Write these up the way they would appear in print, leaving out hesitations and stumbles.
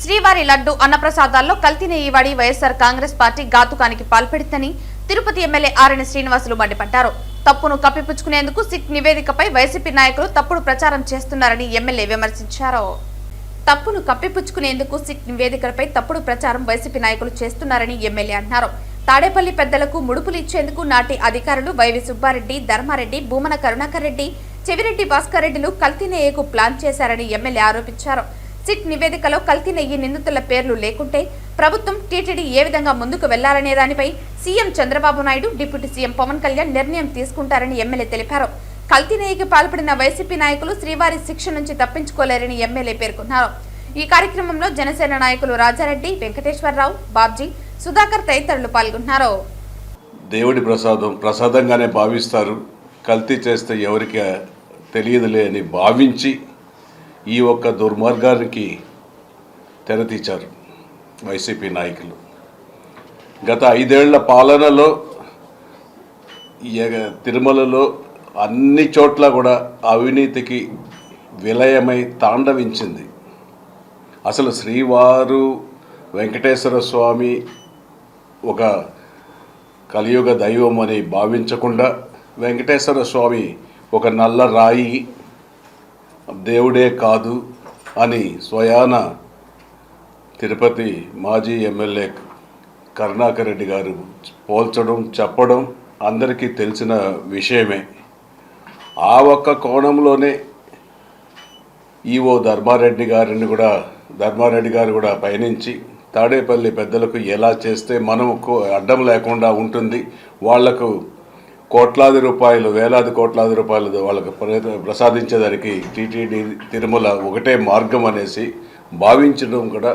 శ్రీవారి లడ్డు అన్నప్రసాదాల్లో కల్తీ నెయ్యి వాడి వైఎస్ఆర్ కాంగ్రెస్ పార్టీ ఘాతుకానికి పాల్పడిందని తిరుపతి ఎమ్మెల్యే ఆర్ఎన్ శ్రీనివాసులు మండిపడ్డారు. తప్పును కప్పిపుచ్చుకునేందుకు సిట్ నివేదికపై వైసీపీ నాయకులు తప్పుడు ప్రచారం చేస్తున్నారని ఎమ్మెల్యే విమర్శించారు. తప్పును కప్పిపుచ్చుకునేందుకు సిట్ నివేదికపై తప్పుడు ప్రచారం వైసీపీ నాయకులు చేస్తున్నారని ఎమ్మెల్యే అన్నారు. తాడేపల్లి పెద్దలకు ముడుపులు ఇచ్చేందుకు నాటి అధికారులు వైవి సుబ్బారెడ్డి, ధర్మారెడ్డి, భూమన కరుణాకర్ రెడ్డి, చెవిరెడ్డి భాస్కర్ రెడ్డిలు కల్తీ నెయ్యకు ప్లాన్ చేశారని ఎమ్మెల్యే ఆరోపించారు. సిట్ నివేదికలో కల్తీ నెయ్యి నిందితుల పేర్లు లేకుంటే ప్రభుత్వం టీటీడీ ఏ విధంగా ముందుకు వెళ్లాలనే దానిపై CM Chandrababu Naidu, deputy CM Pavan Kalyan నిర్ణయం తీసుకుంటారని ఎమ్మెల్యే తెలిపారు. కల్తీ నెయ్యికి పాల్పడిన వైసీపీ నాయకులు శ్రీవారి శిక్ష నుంచి తప్పించుకోలేరని ఎమ్మెల్యే పేర్కొన్నారు. ఈ కార్యక్రమంలో జనసేన నాయకులు రాజారెడ్డి, వెంకటేశ్వరరావు, బాబ్జీ, సుధాకర్ తదితరులు పాల్గొన్నారు. దేవుడి ప్రసాదంగానే భావిస్తారు. కల్తీ చేస్తే ఎవరికి తెలియదులే అని భావించి ఈ ఒక్క దుర్మార్గానికి తెరతీచారు వైసీపీ నాయకులు. గత 5 ఏళ్ల పాలనలో తిరుమలలో అన్ని చోట్ల కూడా అవినీతికి విలయమై తాండవించింది. అసలు శ్రీవారు వెంకటేశ్వర స్వామి ఒక కలియుగ దైవం అని భావించకుండా వెంకటేశ్వర స్వామి ఒక నల్ల రాయి, దేవుడే కాదు అని స్వయాన తిరుపతి మాజీ ఎమ్మెల్యే కరుణాకర్ రెడ్డి గారు పోల్చడం, చెప్పడం అందరికీ తెలిసిన విషయమే. ఆ ఒక్క కోణంలోనే ఈవో ధర్మారెడ్డి గారు కూడా పయనించి తాడేపల్లి పెద్దలకు ఎలా చేస్తే మనకు అడ్డం లేకుండా ఉంటుంది, వాళ్లకు కోట్లాది రూపాయలు, వేలాది కోట్లాది రూపాయలు వాళ్ళకు ప్రసాదించేదానికి టీటీడీ తిరుమల ఒకటే మార్గం అనేసి భావించడం కూడా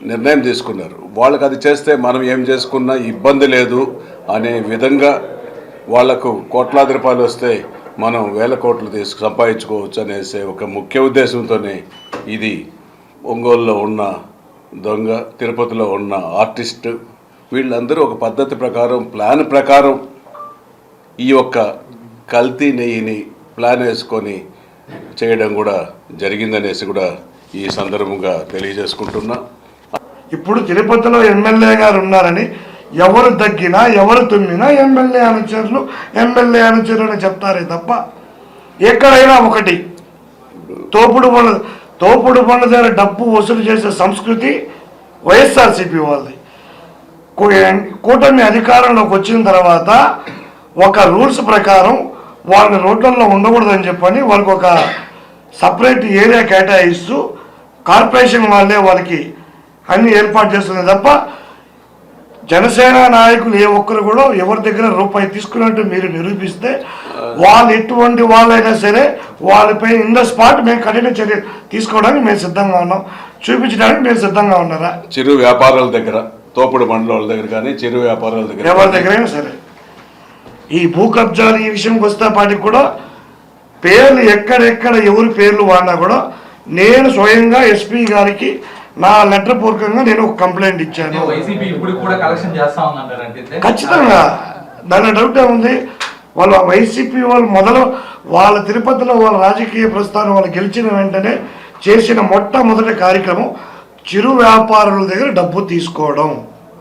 నిర్ణయం తీసుకున్నారు. వాళ్ళకి అది చేస్తే మనం ఏం చేసుకున్నా ఇబ్బంది లేదు అనే విధంగా వాళ్లకు కోట్లాది రూపాయలు వస్తే మనం వేల కోట్లు సంపాదించుకోవచ్చు అనేసి ఒక ముఖ్య ఉద్దేశంతోనే ఇది ఒంగోలులో ఉన్న దొంగ, తిరుపతిలో ఉన్న ఆర్టిస్టు, వీళ్ళందరూ ఒక పద్ధతి ప్రకారం, ప్లాన్ ప్రకారం ఈ యొక్క కల్తీ నెయ్యిని ప్లాన్ వేసుకొని చేయడం కూడా జరిగిందనేసి కూడా ఈ సందర్భంగా తెలియజేసుకుంటున్నా. ఇప్పుడు తిరుపతిలో ఎమ్మెల్యే గారు ఉన్నారని ఎవరు దగ్గినా, ఎవరు తుమ్మినా ఎమ్మెల్యే అనుచరులు అని చెప్తారే తప్ప ఎక్కడైనా ఒకటి తోపుడు పనుల దగ్గర డబ్బు వసూలు చేసే సంస్కృతి వైఎస్ఆర్సీపీ వాళ్ళది. కూటమి అధికారంలోకి వచ్చిన తర్వాత ఒక రూల్స్ ప్రకారం వాళ్ళని రోడ్లలో ఉండకూడదని చెప్పని వాళ్ళకి ఒక సపరేట్ ఏరియా కేటాయిస్తూ కార్పొరేషన్ వాళ్ళే వాళ్ళకి అన్ని ఏర్పాటు చేస్తుంది తప్ప జనసేన నాయకులు ఏ ఒక్కరు కూడా ఎవరి దగ్గర రూపాయి తీసుకున్నట్టు మీరు నిరూపిస్తే వాళ్ళు ఎటువంటి వాళ్ళైనా సరే వాళ్ళపై ఇన్ ద స్పాట్ మేము కఠిన చర్య తీసుకోవడానికి మేము సిద్ధంగా ఉన్నాం, చూపించడానికి మేము సిద్ధంగా ఉన్నారా. చిరు వ్యాపారాల దగ్గర, తోపుడు మండల దగ్గర కానీ చిరు వ్యాపారాల దగ్గర, ఎవరి దగ్గరైనా సరే ఈ భూ కబ్జాలు ఈ విషయంకి వస్తేపాటికి కూడా పేర్లు ఎక్కడెక్కడ ఎవరి పేర్లు వాడినా కూడా నేను స్వయంగా ఎస్పీ గారికి నా లెటర్ పూర్వకంగా నేను ఒక కంప్లైంట్ ఇచ్చాను. ఖచ్చితంగా దాని డౌట్ ఉంది. వాళ్ళ వైసీపీ వాళ్ళు వాళ్ళ తిరుపతిలో వాళ్ళ రాజకీయ ప్రస్థానం వాళ్ళు గెలిచిన వెంటనే చేసిన మొట్టమొదటి కార్యక్రమం చిరు వ్యాపారుల దగ్గర డబ్బు తీసుకోవడం.